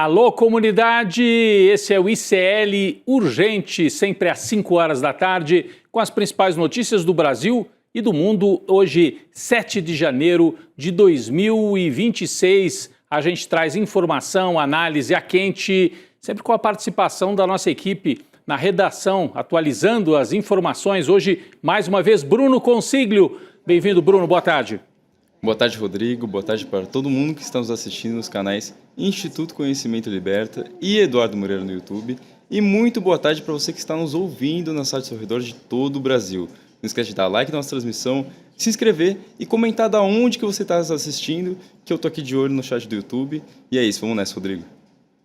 Alô, comunidade! Esse é o ICL Urgente, sempre às 5 horas da tarde, com as principais notícias do Brasil e do mundo. Hoje, 7 de janeiro de 2026, a gente traz informação, análise a quente, sempre com a participação da nossa equipe na redação, atualizando as informações. Hoje, mais uma vez, Bruno Consiglio. Bem-vindo, Bruno. Boa tarde. Boa tarde, Rodrigo. Boa tarde para todo mundo que está nos assistindo nos canais Instituto Conhecimento Liberta e Eduardo Moreira no YouTube. E muito boa tarde para você que está nos ouvindo nas rádios ao redor de todo o Brasil. Não esquece de dar like na nossa transmissão, se inscrever e comentar da onde que você está assistindo, que eu tô aqui de olho no chat do YouTube. E é isso, vamos nessa, Rodrigo.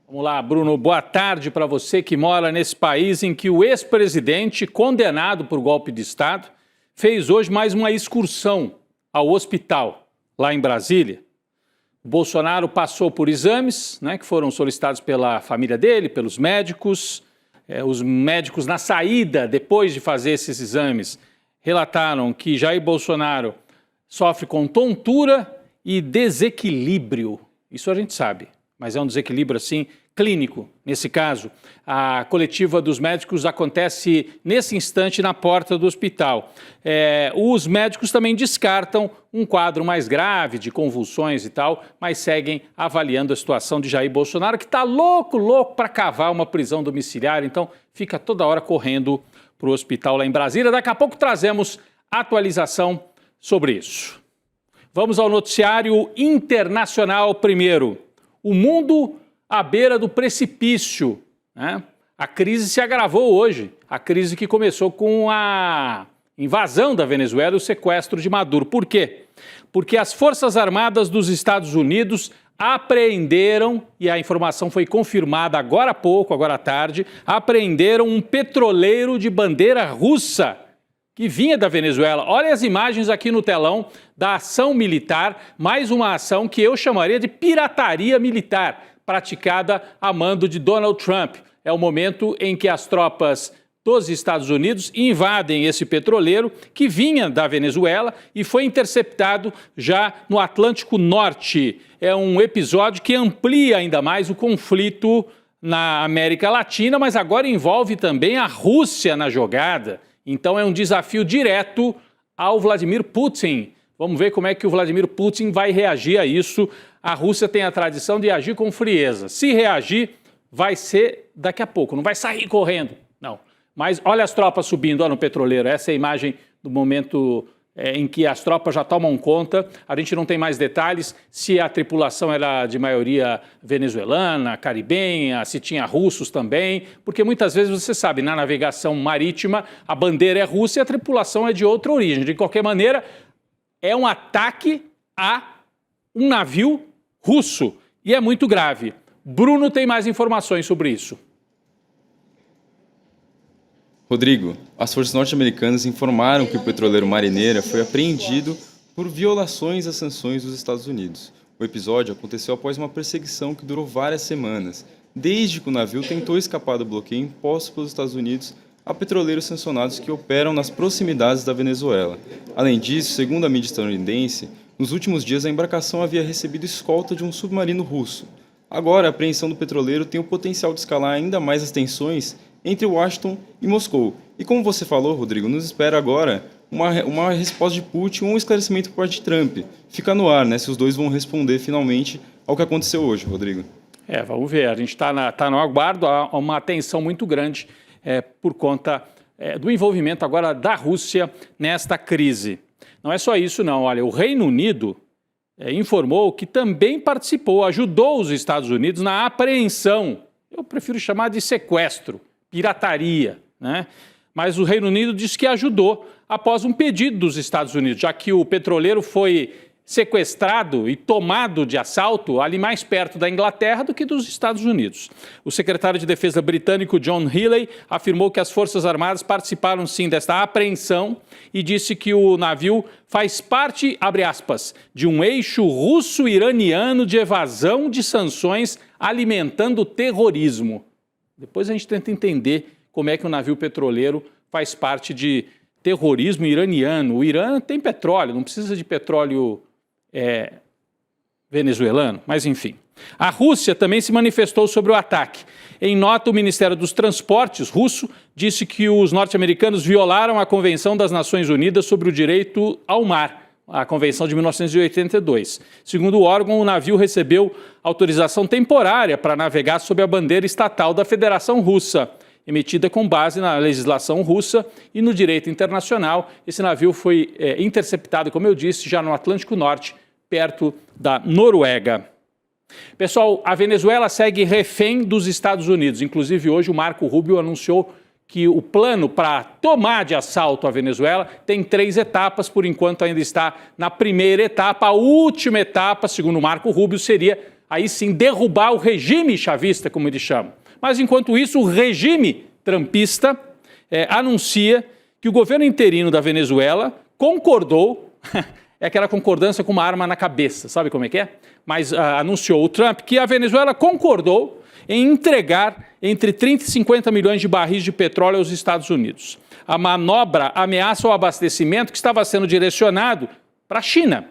Vamos lá, Bruno. Boa tarde para você que mora nesse país em que o ex-presidente, condenado por golpe de Estado, fez hoje mais uma excursão ao hospital lá em Brasília. O Bolsonaro passou por exames, que foram solicitados pela família dele, pelos médicos. Os médicos, na saída, depois de fazer esses exames, relataram que Jair Bolsonaro sofre com tontura e desequilíbrio. Isso a gente sabe, mas é um desequilíbrio, assim, clínico. Nesse caso, a coletiva dos médicos acontece nesse instante na porta do hospital. Os médicos também descartam um quadro mais grave de convulsões e tal, mas seguem avaliando a situação de Jair Bolsonaro, que está louco para cavar uma prisão domiciliar, então fica toda hora correndo para o hospital lá em Brasília. Daqui a pouco trazemos atualização sobre isso. Vamos ao noticiário internacional primeiro. O mundo à beira do precipício, A crise se agravou hoje, a crise que começou com a invasão da Venezuela e o sequestro de Maduro. Por quê? Porque as Forças Armadas dos Estados Unidos apreenderam, e a informação foi confirmada agora há pouco, agora à tarde, apreenderam um petroleiro de bandeira russa que vinha da Venezuela. Olha as imagens aqui no telão da ação militar, mais uma ação que eu chamaria de pirataria militar, praticada a mando de Donald Trump. É o momento em que as tropas dos Estados Unidos invadem esse petroleiro que vinha da Venezuela e foi interceptado já no Atlântico Norte. É um episódio que amplia ainda mais o conflito na América Latina, mas agora envolve também a Rússia na jogada. Então é um desafio direto ao Vladimir Putin. Vamos ver como é que o Vladimir Putin vai reagir a isso. A Rússia tem a tradição de agir com frieza. Se reagir, vai ser daqui a pouco, não vai sair correndo, não. Mas olha as tropas subindo no petroleiro. Essa é a imagem do momento em que as tropas já tomam conta. A gente não tem mais detalhes se a tripulação era de maioria venezuelana, caribenha, se tinha russos também, porque muitas vezes você sabe, na navegação marítima, a bandeira é russa e a tripulação é de outra origem. De qualquer maneira, é um ataque a um navio russo e é muito grave. Bruno tem mais informações sobre isso. Rodrigo, as forças norte-americanas informaram que o petroleiro Marineira foi apreendido por violações às sanções dos Estados Unidos. O episódio aconteceu após uma perseguição que durou várias semanas, desde que o navio tentou escapar do bloqueio imposto pelos Estados Unidos a petroleiros sancionados que operam nas proximidades da Venezuela. Além disso, segundo a mídia estadunidense, nos últimos dias a embarcação havia recebido escolta de um submarino russo. Agora, a apreensão do petroleiro tem o potencial de escalar ainda mais as tensões entre Washington e Moscou. E como você falou, Rodrigo, nos espera agora uma resposta de Putin ou um esclarecimento por parte de Trump. Fica no ar, se os dois vão responder finalmente ao que aconteceu hoje, Rodrigo. Vamos ver. A gente está no aguardo, há uma tensão muito grande por conta do envolvimento agora da Rússia nesta crise. Não é só isso, não. Olha, o Reino Unido informou que também participou, ajudou os Estados Unidos na apreensão. Eu prefiro chamar de sequestro, pirataria, Mas o Reino Unido disse que ajudou após um pedido dos Estados Unidos, já que o petroleiro foi sequestrado e tomado de assalto ali mais perto da Inglaterra do que dos Estados Unidos. O secretário de Defesa britânico John Healey afirmou que as Forças Armadas participaram sim desta apreensão e disse que o navio faz parte, abre aspas, de um eixo russo-iraniano de evasão de sanções alimentando o terrorismo. Depois a gente tenta entender como é que o navio petroleiro faz parte de terrorismo iraniano. O Irã tem petróleo, não precisa de petróleo venezuelano, mas enfim. A Rússia também se manifestou sobre o ataque. Em nota, o Ministério dos Transportes russo disse que os norte-americanos violaram a Convenção das Nações Unidas sobre o Direito ao Mar, a Convenção de 1982. Segundo o órgão, o navio recebeu autorização temporária para navegar sob a bandeira estatal da Federação Russa, emitida com base na legislação russa e no direito internacional. Esse navio foi interceptado, como eu disse, já no Atlântico Norte, perto da Noruega. Pessoal, a Venezuela segue refém dos Estados Unidos. Inclusive, hoje o Marco Rubio anunciou que o plano para tomar de assalto a Venezuela tem 3 etapas. Por enquanto, ainda está na primeira etapa. A última etapa, segundo o Marco Rubio, seria, aí sim, derrubar o regime chavista, como eles chamam. Mas, enquanto isso, o regime trumpista anuncia que o governo interino da Venezuela concordou... É aquela concordância com uma arma na cabeça, sabe como é que é? Mas anunciou o Trump que a Venezuela concordou em entregar entre 30 e 50 milhões de barris de petróleo aos Estados Unidos. A manobra ameaça o abastecimento que estava sendo direcionado para a China.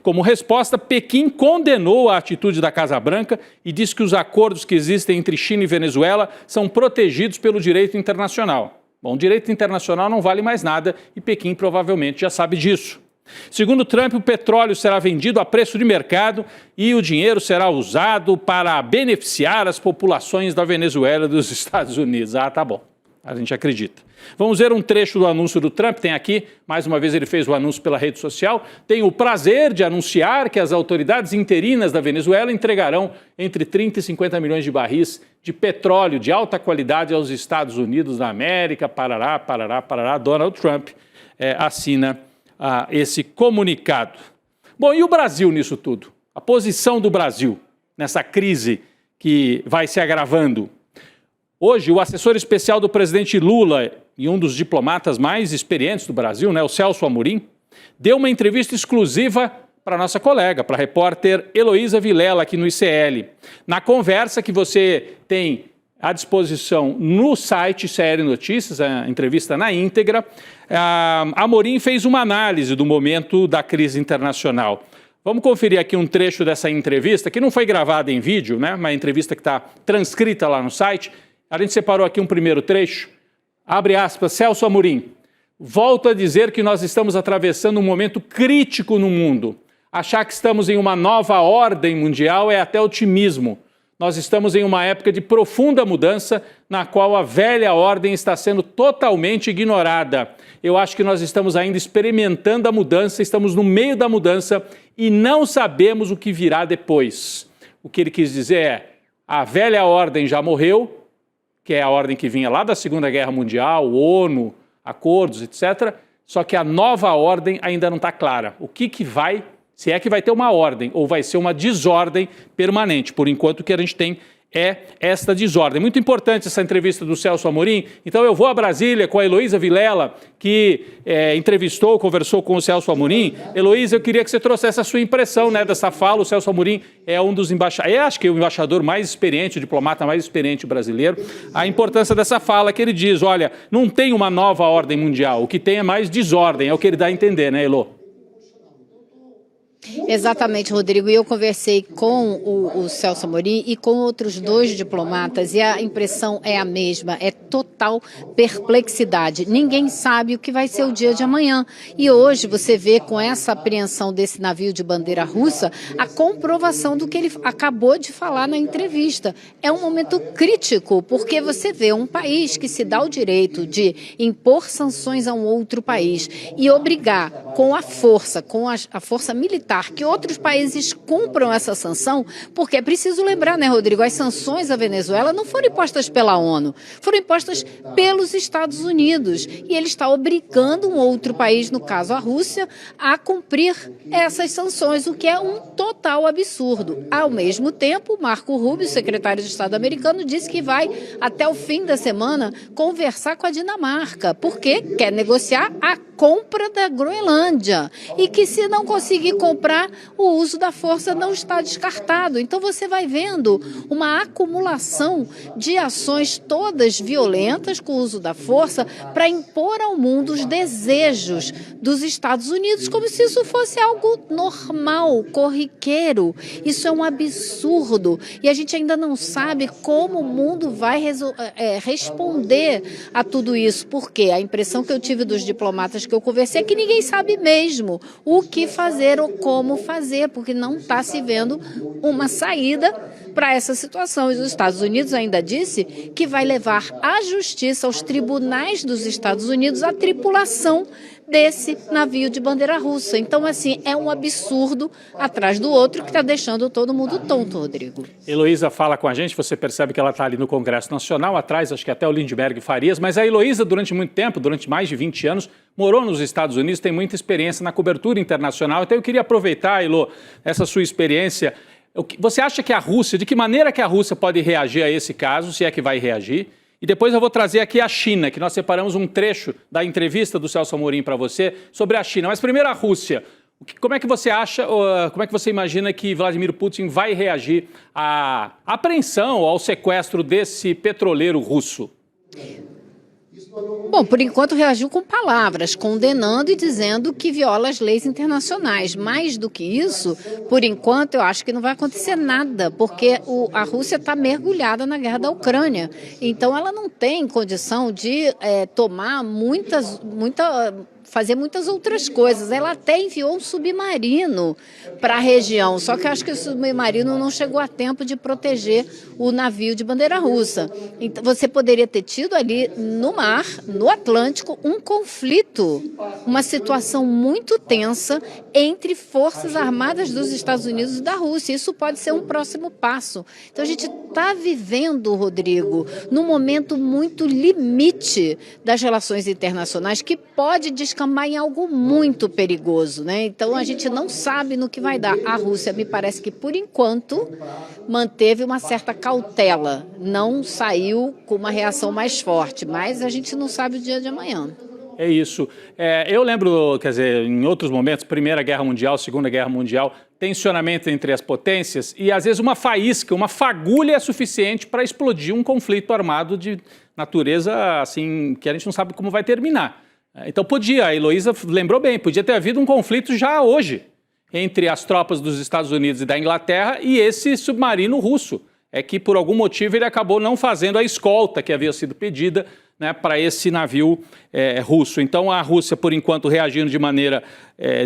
Como resposta, Pequim condenou a atitude da Casa Branca e disse que os acordos que existem entre China e Venezuela são protegidos pelo direito internacional. Bom, o direito internacional não vale mais nada e Pequim provavelmente já sabe disso. Segundo Trump, o petróleo será vendido a preço de mercado e o dinheiro será usado para beneficiar as populações da Venezuela e dos Estados Unidos. Ah, tá bom. A gente acredita. Vamos ver um trecho do anúncio do Trump. Tem aqui, mais uma vez ele fez o anúncio pela rede social. Tenho o prazer de anunciar que as autoridades interinas da Venezuela entregarão entre 30 e 50 milhões de barris de petróleo de alta qualidade aos Estados Unidos da América. Parará, parará, parará. Donald Trump assina esse comunicado. Bom, e o Brasil nisso tudo? A posição do Brasil nessa crise que vai se agravando. Hoje, o assessor especial do presidente Lula e um dos diplomatas mais experientes do Brasil, o Celso Amorim, deu uma entrevista exclusiva para a nossa colega, para a repórter Heloísa Vilela, aqui no ICL. Na conversa que você tem à disposição no site CL Notícias, a entrevista na íntegra, Amorim fez uma análise do momento da crise internacional. Vamos conferir aqui um trecho dessa entrevista, que não foi gravada em vídeo, uma entrevista que está transcrita lá no site. A gente separou aqui um primeiro trecho. Abre aspas, Celso Amorim. Volto a dizer que nós estamos atravessando um momento crítico no mundo. Achar que estamos em uma nova ordem mundial é até otimismo. Nós estamos em uma época de profunda mudança, na qual a velha ordem está sendo totalmente ignorada. Eu acho que nós estamos ainda experimentando a mudança, estamos no meio da mudança e não sabemos o que virá depois. O que ele quis dizer é, a velha ordem já morreu, que é a ordem que vinha lá da Segunda Guerra Mundial, ONU, acordos, etc. Só que a nova ordem ainda não está clara. O que vai... Se é que vai ter uma ordem ou vai ser uma desordem permanente. Por enquanto, o que a gente tem é esta desordem. Muito importante essa entrevista do Celso Amorim. Então, eu vou a Brasília com a Heloísa Vilela, que conversou com o Celso Amorim. Heloísa, eu queria que você trouxesse a sua impressão dessa fala. O Celso Amorim é um dos embaixadores, acho que é o embaixador mais experiente, o diplomata mais experiente brasileiro. A importância dessa fala que ele diz, olha, não tem uma nova ordem mundial, o que tem é mais desordem, é o que ele dá a entender, né, Elô? Exatamente, Rodrigo. E eu conversei com o Celso Amorim e com outros 2 diplomatas e a impressão é a mesma, é total perplexidade. Ninguém sabe o que vai ser o dia de amanhã. E hoje você vê com essa apreensão desse navio de bandeira russa a comprovação do que ele acabou de falar na entrevista. É um momento crítico, porque você vê um país que se dá o direito de impor sanções a um outro país e obrigar com a força militar, que outros países cumpram essa sanção, porque é preciso lembrar, Rodrigo, as sanções à Venezuela não foram impostas pela ONU, foram impostas pelos Estados Unidos, e ele está obrigando um outro país, no caso a Rússia, a cumprir essas sanções, o que é um total absurdo. Ao mesmo tempo, Marco Rubio, secretário de Estado americano, disse que vai, até o fim da semana, conversar com a Dinamarca, porque quer negociar a compra da Groenlândia, e que se não conseguir comprar, o uso da força não está descartado. Então você vai vendo uma acumulação de ações todas violentas violentas, com o uso da força, para impor ao mundo os desejos dos Estados Unidos, como se isso fosse algo normal, corriqueiro. Isso é um absurdo. E a gente ainda não sabe como o mundo vai responder a tudo isso. Porque a impressão que eu tive dos diplomatas que eu conversei é que ninguém sabe mesmo o que fazer ou como fazer, porque não está se vendo uma saída para essa situação. E os Estados Unidos ainda disse que vai levar à justiça, aos tribunais dos Estados Unidos, a tripulação desse navio de bandeira russa. Então, assim, é um absurdo atrás do outro que está deixando todo mundo tonto, Rodrigo. Heloísa fala com a gente, você percebe que ela está ali no Congresso Nacional, atrás, acho que até o Lindbergh Farias, mas a Heloísa, durante muito tempo, durante mais de 20 anos, morou nos Estados Unidos, tem muita experiência na cobertura internacional. Então, eu queria aproveitar, Elo, essa sua experiência. Você acha que a Rússia, de que maneira que a Rússia pode reagir a esse caso, se é que vai reagir? E depois eu vou trazer aqui a China, que nós separamos um trecho da entrevista do Celso Amorim para você sobre a China. Mas primeiro a Rússia. Como é que você acha, como é que você imagina que Vladimir Putin vai reagir à apreensão, ao sequestro desse petroleiro russo? Bom, por enquanto reagiu com palavras, condenando e dizendo que viola as leis internacionais. Mais do que isso, por enquanto, eu acho que não vai acontecer nada, porque a Rússia está mergulhada na guerra da Ucrânia. Então, ela não tem condição de tomar fazer muitas outras coisas. Ela até enviou um submarino para a região, só que eu acho que o submarino não chegou a tempo de proteger o navio de bandeira russa. Então, você poderia ter tido ali no mar, no Atlântico, um conflito, uma situação muito tensa entre forças armadas dos Estados Unidos e da Rússia. Isso pode ser um próximo passo. Então, a gente está vivendo, Rodrigo, num momento muito limite das relações internacionais que pode descambar em algo muito perigoso, né? Então a gente não sabe no que vai dar. A Rússia, me parece que por enquanto manteve uma certa cautela, não saiu com uma reação mais forte, mas a gente não sabe o dia de amanhã. É isso. Eu lembro, quer dizer, em outros momentos, Primeira Guerra Mundial, Segunda Guerra Mundial, tensionamento entre as potências e às vezes uma faísca, uma fagulha é suficiente para explodir um conflito armado de natureza assim que a gente não sabe como vai terminar. Então a Heloísa lembrou bem, podia ter havido um conflito já hoje entre as tropas dos Estados Unidos e da Inglaterra e esse submarino russo. É que por algum motivo ele acabou não fazendo a escolta que havia sido pedida, né, para esse navio russo. Então a Rússia, por enquanto, reagindo de maneira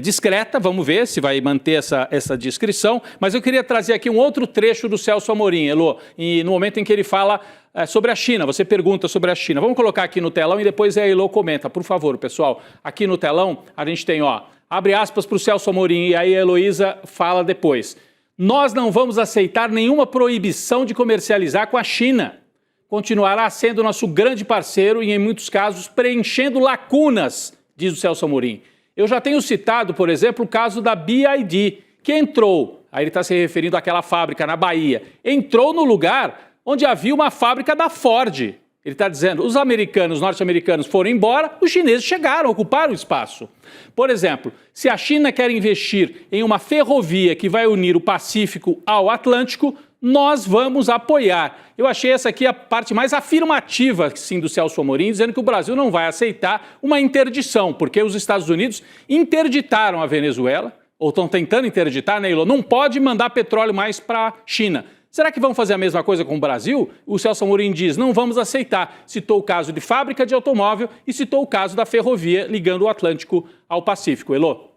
discreta, vamos ver se vai manter essa discrição. Mas eu queria trazer aqui um outro trecho do Celso Amorim, Elo, e no momento em que ele fala sobre a China, você pergunta sobre a China. Vamos colocar aqui no telão e depois a Elo comenta, por favor, pessoal. Aqui no telão a gente tem, abre aspas para o Celso Amorim e aí a Heloísa fala depois. Nós não vamos aceitar nenhuma proibição de comercializar com a China. Continuará sendo nosso grande parceiro e, em muitos casos, preenchendo lacunas, diz o Celso Amorim. Eu já tenho citado, por exemplo, o caso da BYD, que entrou, aí ele está se referindo àquela fábrica na Bahia, entrou no lugar onde havia uma fábrica da Ford. Ele está dizendo, os norte-americanos foram embora, os chineses chegaram, ocuparam o espaço. Por exemplo, se a China quer investir em uma ferrovia que vai unir o Pacífico ao Atlântico, nós vamos apoiar. Eu achei essa aqui a parte mais afirmativa, sim, do Celso Amorim, dizendo que o Brasil não vai aceitar uma interdição, porque os Estados Unidos interditaram a Venezuela, ou estão tentando interditar, né, Ilo? Não pode mandar petróleo mais para a China. Será que vão fazer a mesma coisa com o Brasil? O Celso Amorim diz, não vamos aceitar. Citou o caso de fábrica de automóvel e citou o caso da ferrovia ligando o Atlântico ao Pacífico. Elo?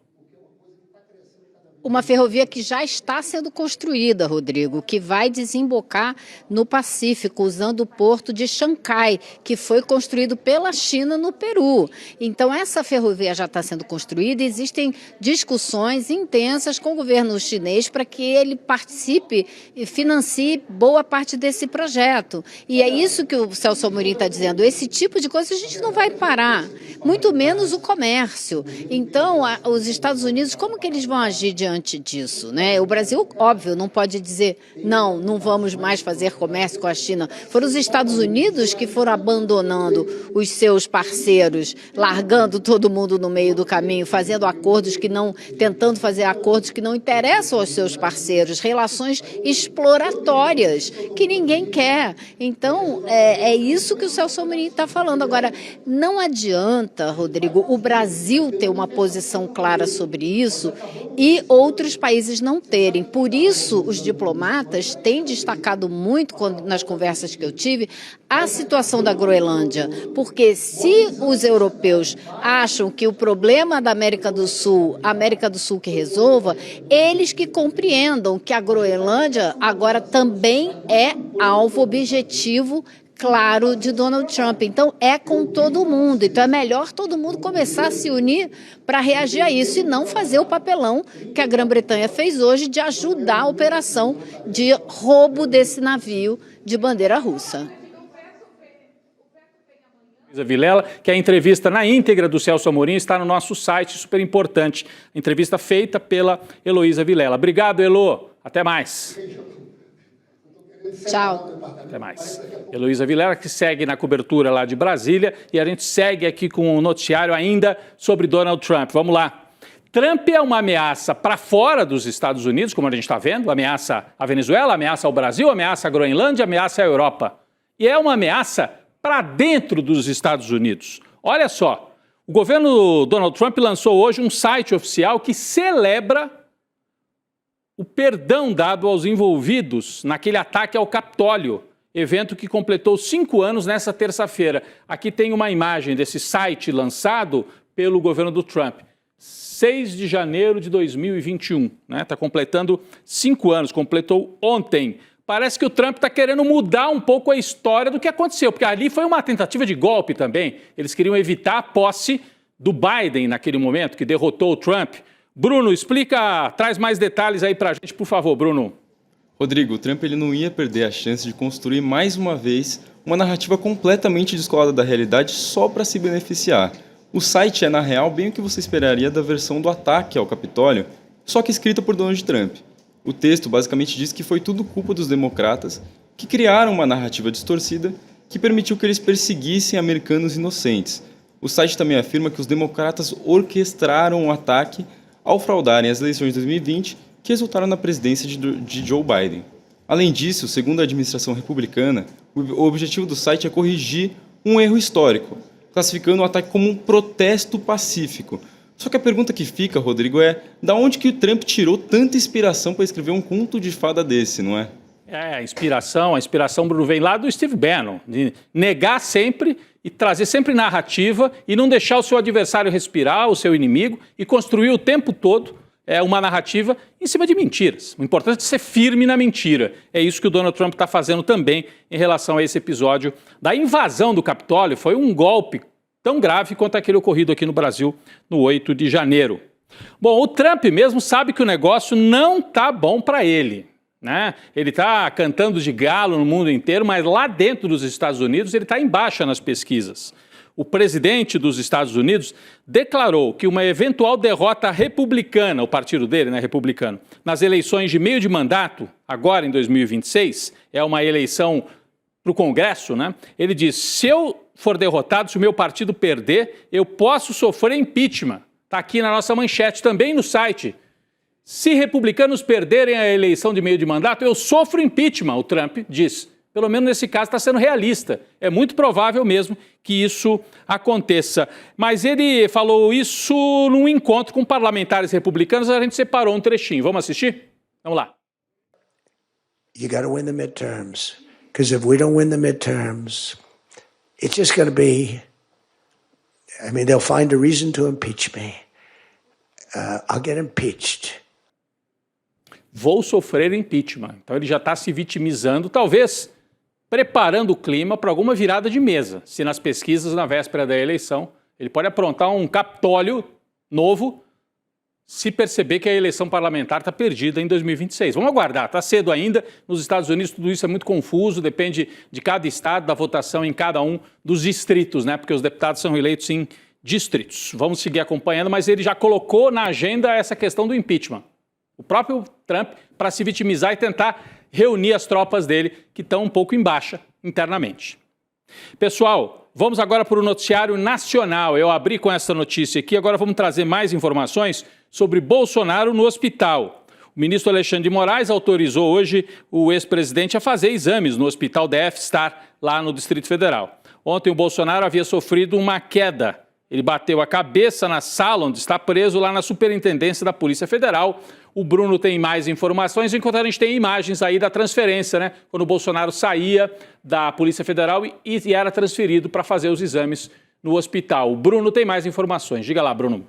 Uma ferrovia que já está sendo construída, Rodrigo, que vai desembocar no Pacífico, usando o porto de Xangai, que foi construído pela China no Peru. Então, essa ferrovia já está sendo construída e existem discussões intensas com o governo chinês para que ele participe e financie boa parte desse projeto. E é isso que o Celso Amorim está dizendo, esse tipo de coisa a gente não vai parar, muito menos o comércio. Então, os Estados Unidos, como que eles vão agir diante diante disso, né? O Brasil, óbvio, não pode dizer não vamos mais fazer comércio com a China. Foram os Estados Unidos que foram abandonando os seus parceiros, largando todo mundo no meio do caminho, tentando fazer acordos que não interessam aos seus parceiros, relações exploratórias que ninguém quer. Então, é isso que o Celso Amorim está falando. Agora, não adianta, Rodrigo, o Brasil ter uma posição clara sobre isso e outros países não terem. Por isso, os diplomatas têm destacado muito nas conversas que eu tive a situação da Groenlândia, porque se os europeus acham que o problema da América do Sul, a América do Sul que resolva, eles que compreendam que a Groenlândia agora também é alvo objetivo claro de Donald Trump. Então, é com todo mundo. Então, é melhor todo mundo começar a se unir para reagir a isso e não fazer o papelão que a Grã-Bretanha fez hoje de ajudar a operação de roubo desse navio de bandeira russa. Vilela, que a entrevista na íntegra do Celso Amorim está no nosso site, super importante. Entrevista feita pela Heloísa Vilela. Obrigado, Elo. Até mais. Tchau. Até mais. Heloísa Vilela, que segue na cobertura lá de Brasília, e a gente segue aqui com um noticiário ainda sobre Donald Trump. Vamos lá. Trump é uma ameaça para fora dos Estados Unidos, como a gente está vendo, ameaça à Venezuela, ameaça ao Brasil, ameaça à Groenlândia, ameaça à Europa. E é uma ameaça para dentro dos Estados Unidos. Olha só, o governo Donald Trump lançou hoje um site oficial que celebra o perdão dado aos envolvidos naquele ataque ao Capitólio, evento que completou 5 anos nessa terça-feira. Aqui tem uma imagem desse site lançado pelo governo do Trump. 6 de janeiro de 2021, né? Está completando 5 anos, completou ontem. Parece que o Trump está querendo mudar um pouco a história do que aconteceu, porque ali foi uma tentativa de golpe também. Eles queriam evitar a posse do Biden naquele momento, que derrotou o Trump. Bruno, traz mais detalhes aí para a gente, por favor, Bruno. Rodrigo, o Trump ele não ia perder a chance de construir mais uma vez uma narrativa completamente descolada da realidade só para se beneficiar. O site é, na real, bem o que você esperaria da versão do ataque ao Capitólio, só que escrita por Donald Trump. O texto basicamente diz que foi tudo culpa dos democratas que criaram uma narrativa distorcida que permitiu que eles perseguissem americanos inocentes. O site também afirma que os democratas orquestraram o ataque ao fraudarem as eleições de 2020 que resultaram na presidência de Joe Biden. Além disso, segundo a administração republicana, o objetivo do site é corrigir um erro histórico, classificando o ataque como um protesto pacífico. Só que a pergunta que fica, Rodrigo, é da onde que o Trump tirou tanta inspiração para escrever um conto de fada desse, não é? A inspiração, Bruno, vem lá do Steve Bannon, de negar sempre e trazer sempre narrativa e não deixar o seu adversário respirar, o seu inimigo, e construir o tempo todo uma narrativa em cima de mentiras. O importante é ser firme na mentira. É isso que o Donald Trump está fazendo também em relação a esse episódio da invasão do Capitólio. Foi um golpe tão grave quanto aquele ocorrido aqui no Brasil no 8 de janeiro. Bom, o Trump mesmo sabe que o negócio não está bom para ele, né? Ele está cantando de galo no mundo inteiro, mas lá dentro dos Estados Unidos ele está em baixa nas pesquisas. O presidente dos Estados Unidos declarou que uma eventual derrota republicana, o partido dele, né, republicano, nas eleições de meio de mandato, agora em 2026, é uma eleição para o Congresso, né? Ele diz, se eu for derrotado, se o meu partido perder, eu posso sofrer impeachment. Está aqui na nossa manchete, também no site. Se republicanos perderem a eleição de meio de mandato, eu sofro impeachment, o Trump diz. Pelo menos nesse caso está sendo realista. É muito provável mesmo que isso aconteça. Mas ele falou isso num encontro com parlamentares republicanos, a gente separou um trechinho. Vamos assistir? Vamos lá. You got to win the midterms, because if we don't win the midterms, it's just going to be, I mean, they'll find a reason to impeach me. I'll get impeached. Vou sofrer impeachment. Então ele já está se vitimizando, talvez preparando o clima para alguma virada de mesa. Se nas pesquisas, na véspera da eleição, ele pode aprontar um Capitólio novo se perceber que a eleição parlamentar está perdida em 2026. Vamos aguardar, está cedo ainda. Nos Estados Unidos tudo isso é muito confuso, depende de cada estado, da votação em cada um dos distritos, né? Porque os deputados são eleitos em distritos. Vamos seguir acompanhando, mas ele já colocou na agenda essa questão do impeachment. O próprio Trump, para se vitimizar e tentar reunir as tropas dele, que estão um pouco em baixa internamente. Pessoal, vamos agora para o noticiário nacional. Eu abri com essa notícia aqui, agora vamos trazer mais informações sobre Bolsonaro no hospital. O ministro Alexandre de Moraes autorizou hoje o ex-presidente a fazer exames no hospital DF Star, lá no Distrito Federal. Ontem o Bolsonaro havia sofrido uma queda. Ele bateu a cabeça na sala onde está preso, lá na Superintendência da Polícia Federal. O Bruno tem mais informações, enquanto a gente tem imagens aí da transferência, né? Quando o Bolsonaro saía da Polícia Federal e era transferido para fazer os exames no hospital. O Bruno tem mais informações. Diga lá, Bruno.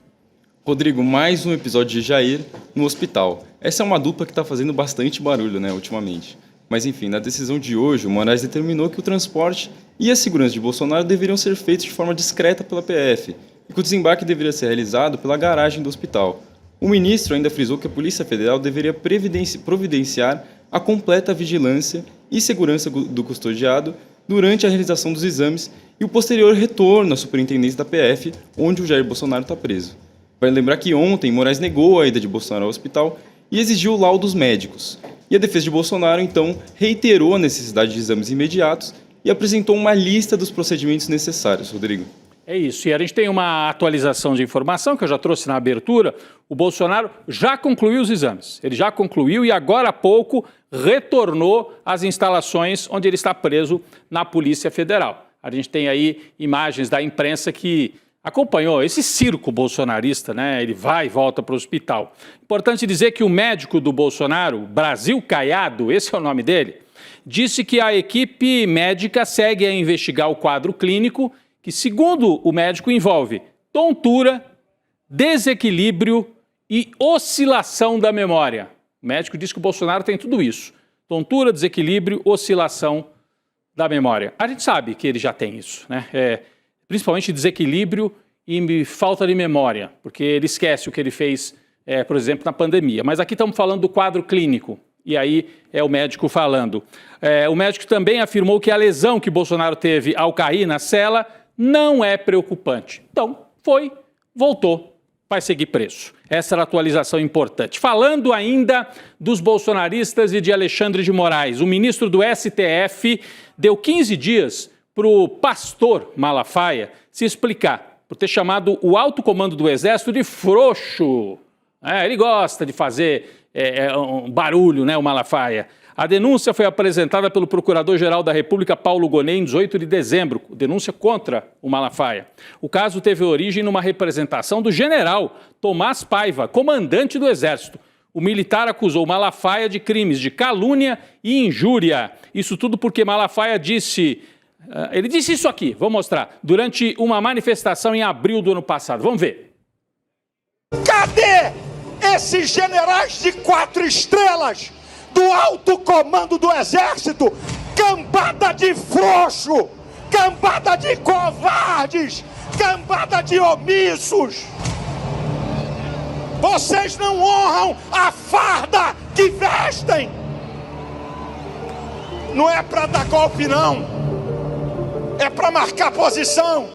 Rodrigo, mais um episódio de Jair no hospital. Essa é uma dupla que está fazendo bastante barulho, né, ultimamente. Mas, enfim, na decisão de hoje, o Moraes determinou que o transporte e a segurança de Bolsonaro deveriam ser feitos de forma discreta pela PF e que o desembarque deveria ser realizado pela garagem do hospital. O ministro ainda frisou que a Polícia Federal deveria providenciar a completa vigilância e segurança do custodiado durante a realização dos exames e o posterior retorno à superintendência da PF, onde o Jair Bolsonaro está preso. Vale lembrar que ontem Moraes negou a ida de Bolsonaro ao hospital e exigiu laudos médicos. E a defesa de Bolsonaro, então, reiterou a necessidade de exames imediatos e apresentou uma lista dos procedimentos necessários, Rodrigo. É isso, e a gente tem uma atualização de informação que eu já trouxe na abertura. O Bolsonaro já concluiu os exames, ele já concluiu e agora há pouco retornou às instalações onde ele está preso na Polícia Federal. A gente tem aí imagens da imprensa que acompanhou esse circo bolsonarista, né? Ele vai e volta para o hospital. Importante dizer que o médico do Bolsonaro, Brasil Caiado, esse é o nome dele, disse que a equipe médica segue a investigar o quadro clínico que, segundo o médico, envolve tontura, desequilíbrio e oscilação da memória. O médico diz que o Bolsonaro tem tudo isso. Tontura, desequilíbrio, oscilação da memória. A gente sabe que ele já tem isso, né? Principalmente desequilíbrio e falta de memória, porque ele esquece o que ele fez, por exemplo, na pandemia. Mas aqui estamos falando do quadro clínico, e aí é o médico falando. O médico também afirmou que a lesão que Bolsonaro teve ao cair na cela não é preocupante. Então, voltou, vai seguir preso. Essa era a atualização importante. Falando ainda dos bolsonaristas e de Alexandre de Moraes, o ministro do STF deu 15 dias para o pastor Malafaia se explicar por ter chamado o alto comando do Exército de frouxo. Ele gosta de fazer um barulho, né, o Malafaia. A denúncia foi apresentada pelo Procurador-Geral da República, Paulo Gonet, em 18 de dezembro, denúncia contra o Malafaia. O caso teve origem numa representação do general Tomás Paiva, comandante do Exército. O militar acusou Malafaia de crimes de calúnia e injúria. Isso tudo porque Malafaia disse... Ele disse isso aqui, vou mostrar, durante uma manifestação em abril do ano passado. Vamos ver. Cadê esses generais de 4 estrelas do alto comando do Exército? Cambada de frouxo, cambada de covardes, cambada de omissos. Vocês não honram a farda que vestem. Não é para dar golpe, não. É para marcar posição.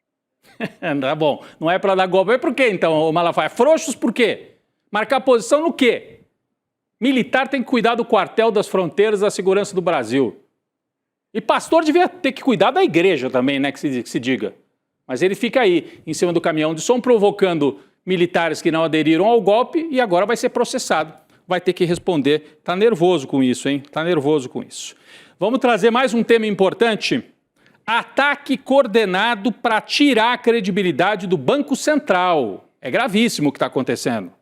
Tá bom, não é para dar golpe. É por quê, então, Malafaia? Frouxos por quê? Marcar posição no quê? Militar tem que cuidar do quartel, das fronteiras, da segurança do Brasil. E pastor devia ter que cuidar da igreja também, né, que se diga. Mas ele fica aí, em cima do caminhão de som, provocando militares que não aderiram ao golpe e agora vai ser processado. Vai ter que responder. Tá nervoso com isso, hein? Tá nervoso com isso. Vamos trazer mais um tema importante. Ataque coordenado para tirar a credibilidade do Banco Central. É gravíssimo o que está acontecendo.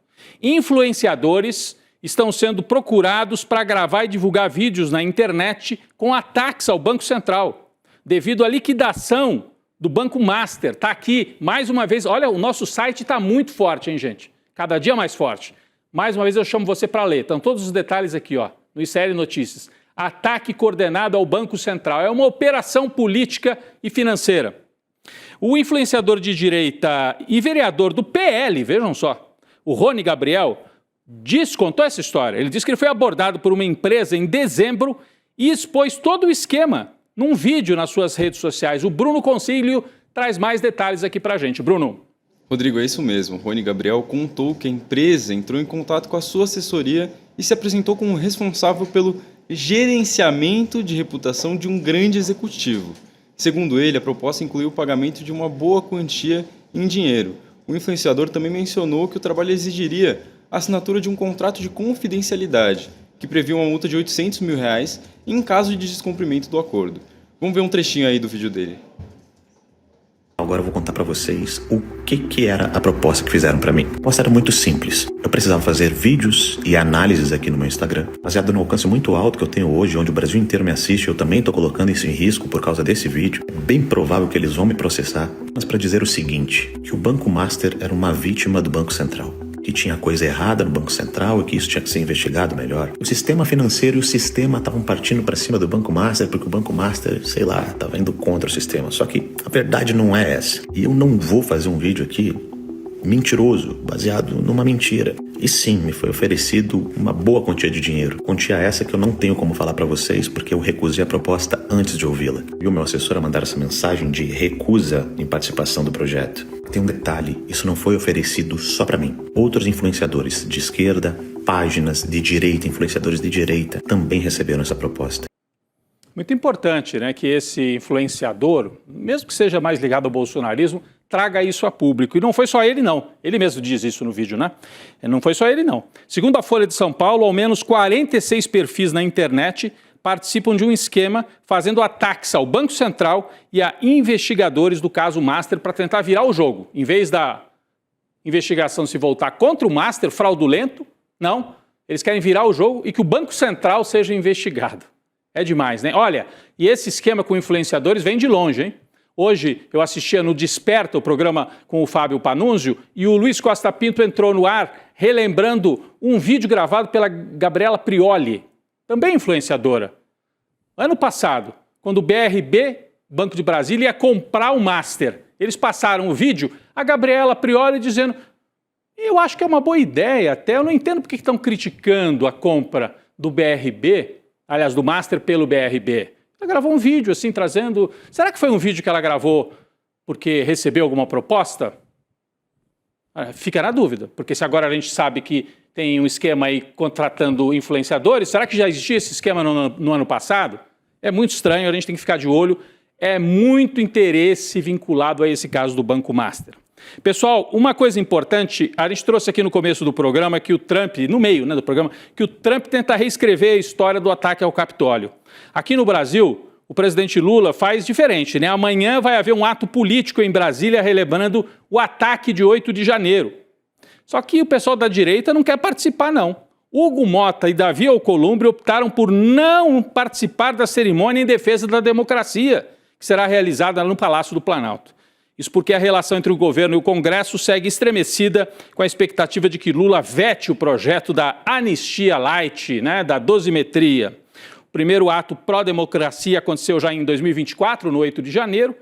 Influenciadores estão sendo procurados para gravar e divulgar vídeos na internet com ataques ao Banco Central, devido à liquidação do Banco Master. Está aqui, mais uma vez, olha, o nosso site está muito forte, hein, gente? Cada dia mais forte. Mais uma vez eu chamo você para ler. Estão todos os detalhes aqui, ó, no ICL Notícias. Ataque coordenado ao Banco Central. É uma operação política e financeira. O influenciador de direita e vereador do PL, vejam só, o Rony Gabriel, contou essa história. Ele disse que ele foi abordado por uma empresa em dezembro e expôs todo o esquema num vídeo nas suas redes sociais. O Bruno Concílio traz mais detalhes aqui pra gente. Bruno. Rodrigo, é isso mesmo. Rony Gabriel contou que a empresa entrou em contato com a sua assessoria e se apresentou como responsável pelo gerenciamento de reputação de um grande executivo. Segundo ele, a proposta incluiu o pagamento de uma boa quantia em dinheiro. O influenciador também mencionou que o trabalho exigiria a assinatura de um contrato de confidencialidade, que previa uma multa de R$800 mil em caso de descumprimento do acordo. Vamos ver um trechinho aí do vídeo dele. Agora eu vou contar pra vocês o que era a proposta que fizeram pra mim. A proposta era muito simples. Eu precisava fazer vídeos e análises aqui no meu Instagram, baseado no alcance muito alto que eu tenho hoje, onde o Brasil inteiro me assiste. Eu também tô colocando isso em risco por causa desse vídeo. É bem provável que eles vão me processar. Mas pra dizer o seguinte, que o Banco Master era uma vítima do Banco Central, que tinha coisa errada no Banco Central e que isso tinha que ser investigado melhor. O sistema financeiro e o sistema estavam partindo para cima do Banco Master porque o Banco Master, sei lá, estava indo contra o sistema. Só que a verdade não é essa. E eu não vou fazer um vídeo aqui mentiroso, baseado numa mentira. E sim, me foi oferecido uma boa quantia de dinheiro. Quantia essa que eu não tenho como falar para vocês porque eu recusei a proposta antes de ouvi-la. E o meu assessor a mandar essa mensagem de recusa em participação do projeto. Tem um detalhe, isso não foi oferecido só para mim. Outros influenciadores de esquerda, páginas de direita, influenciadores de direita, também receberam essa proposta. Muito importante, né, que esse influenciador, mesmo que seja mais ligado ao bolsonarismo, traga isso a público. E não foi só ele, não. Ele mesmo diz isso no vídeo, né? Não foi só ele, não. Segundo a Folha de São Paulo, ao menos 46 perfis na internet participam de um esquema fazendo ataques ao Banco Central e a investigadores do caso Master para tentar virar o jogo. Em vez da investigação se voltar contra o Master fraudulento, não, eles querem virar o jogo e que o Banco Central seja investigado. É demais, né? Olha, e esse esquema com influenciadores vem de longe, hein? Hoje eu assistia no Desperta, o programa com o Fábio Panunzio, e o Luiz Costa Pinto entrou no ar relembrando um vídeo gravado pela Gabriela Prioli, também influenciadora. Ano passado, quando o BRB, Banco de Brasília, ia comprar o Master, eles passaram o vídeo, a Gabriela Prioli dizendo: eu acho que é uma boa ideia, até eu não entendo porque estão criticando a compra do BRB, aliás, do Master pelo BRB. Ela gravou um vídeo assim, trazendo... Será que foi um vídeo que ela gravou porque recebeu alguma proposta? Fica na dúvida, porque se agora a gente sabe que tem um esquema aí contratando influenciadores, será que já existia esse esquema no ano passado? É muito estranho, a gente tem que ficar de olho. É muito interesse vinculado a esse caso do Banco Master. Pessoal, uma coisa importante, a gente trouxe aqui no começo do programa que o Trump, no meio, né, do programa, que o Trump tenta reescrever a história do ataque ao Capitólio. Aqui no Brasil, o presidente Lula faz diferente, né? Amanhã vai haver um ato político em Brasília relembrando o ataque de 8 de janeiro. Só que o pessoal da direita não quer participar, não. Hugo Mota e Davi Alcolumbre optaram por não participar da cerimônia em defesa da democracia, que será realizada no Palácio do Planalto. Isso porque a relação entre o governo e o Congresso segue estremecida com a expectativa de que Lula vete o projeto da anistia light, né, da dosimetria. O primeiro ato pró-democracia aconteceu já em 2024, no 8 de janeiro,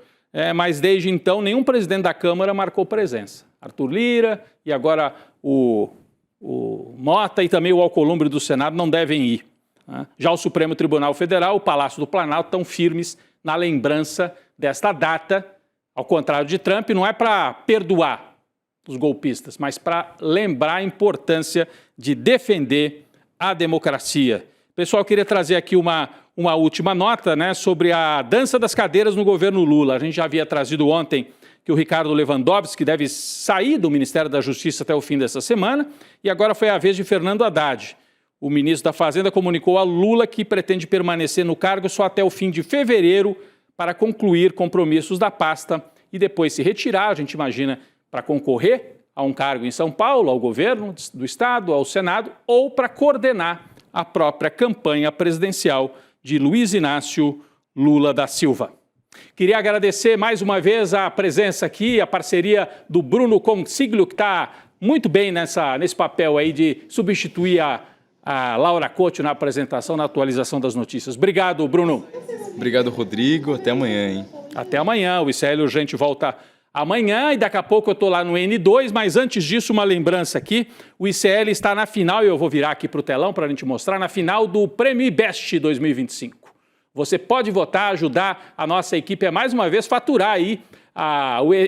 mas desde então nenhum presidente da Câmara marcou presença. Arthur Lira e agora o Mota e também o Alcolumbre do Senado não devem ir, né? Já o Supremo Tribunal Federal, o Palácio do Planalto estão firmes na lembrança desta data. Ao contrário de Trump, não é para perdoar os golpistas, mas para lembrar a importância de defender a democracia. Pessoal, eu queria trazer aqui uma última nota, né, sobre a dança das cadeiras no governo Lula. A gente já havia trazido ontem que o Ricardo Lewandowski deve sair do Ministério da Justiça até o fim dessa semana, e agora foi a vez de Fernando Haddad. O ministro da Fazenda comunicou a Lula que pretende permanecer no cargo só até o fim de fevereiro, para concluir compromissos da pasta e depois se retirar, a gente imagina, para concorrer a um cargo em São Paulo, ao governo do Estado, ao Senado, ou para coordenar a própria campanha presidencial de Luiz Inácio Lula da Silva. Queria agradecer mais uma vez a presença aqui, a parceria do Bruno Consiglio, que está muito bem nesse papel aí de substituir a Laura Couto na apresentação, na atualização das notícias. Obrigado, Bruno. Obrigado, Rodrigo. Até amanhã, hein? Até amanhã. O ICL Urgente volta amanhã e daqui a pouco eu estou lá no N2, mas antes disso uma lembrança aqui. O ICL está na final, e eu vou virar aqui para o telão para a gente mostrar, na final do Prêmio Best 2025. Você pode votar, ajudar a nossa equipe a mais uma vez faturar aí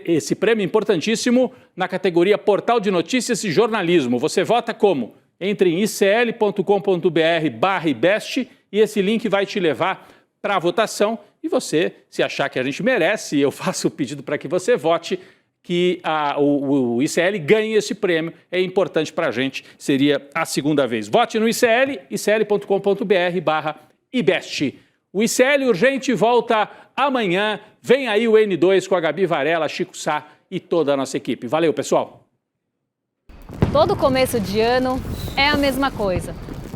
esse prêmio importantíssimo na categoria Portal de Notícias e Jornalismo. Você vota como? Entre em icl.com.br/ibest e esse link vai te levar para a votação. E você, se achar que a gente merece, eu faço o pedido para que você vote, que o ICL ganhe esse prêmio. É importante para a gente, seria a segunda vez. Vote no ICL, icl.com.br/ibest. O ICL Urgente volta amanhã. Vem aí o N2 com a Gabi Varela, Chico Sá e toda a nossa equipe. Valeu, pessoal! Todo começo de ano é a mesma coisa.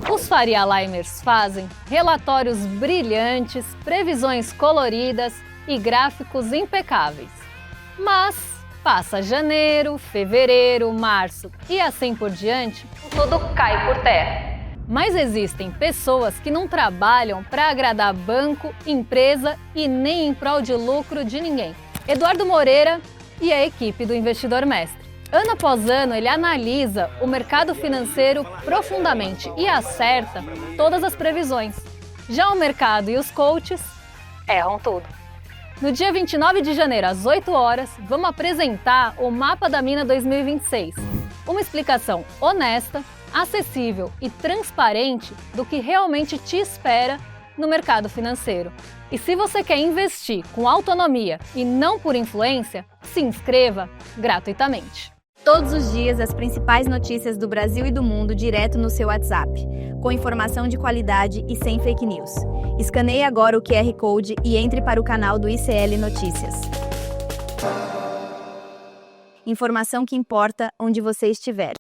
Os Faria Limers fazem relatórios brilhantes, previsões coloridas e gráficos impecáveis. Mas passa janeiro, fevereiro, março e assim por diante, tudo cai por terra. Mas existem pessoas que não trabalham para agradar banco, empresa e nem em prol de lucro de ninguém. Eduardo Moreira e a equipe do Investidor Mestre. Ano após ano, ele analisa o mercado financeiro profundamente e acerta todas as previsões. Já o mercado e os coaches erram tudo. No dia 29 de janeiro, às 8 horas, vamos apresentar o Mapa da Mina 2026. Uma explicação honesta, acessível e transparente do que realmente te espera no mercado financeiro. E se você quer investir com autonomia e não por influência, se inscreva gratuitamente. Todos os dias, as principais notícias do Brasil e do mundo direto no seu WhatsApp, com informação de qualidade e sem fake news. Escaneie agora o QR Code e entre para o canal do ICL Notícias. Informação que importa onde você estiver.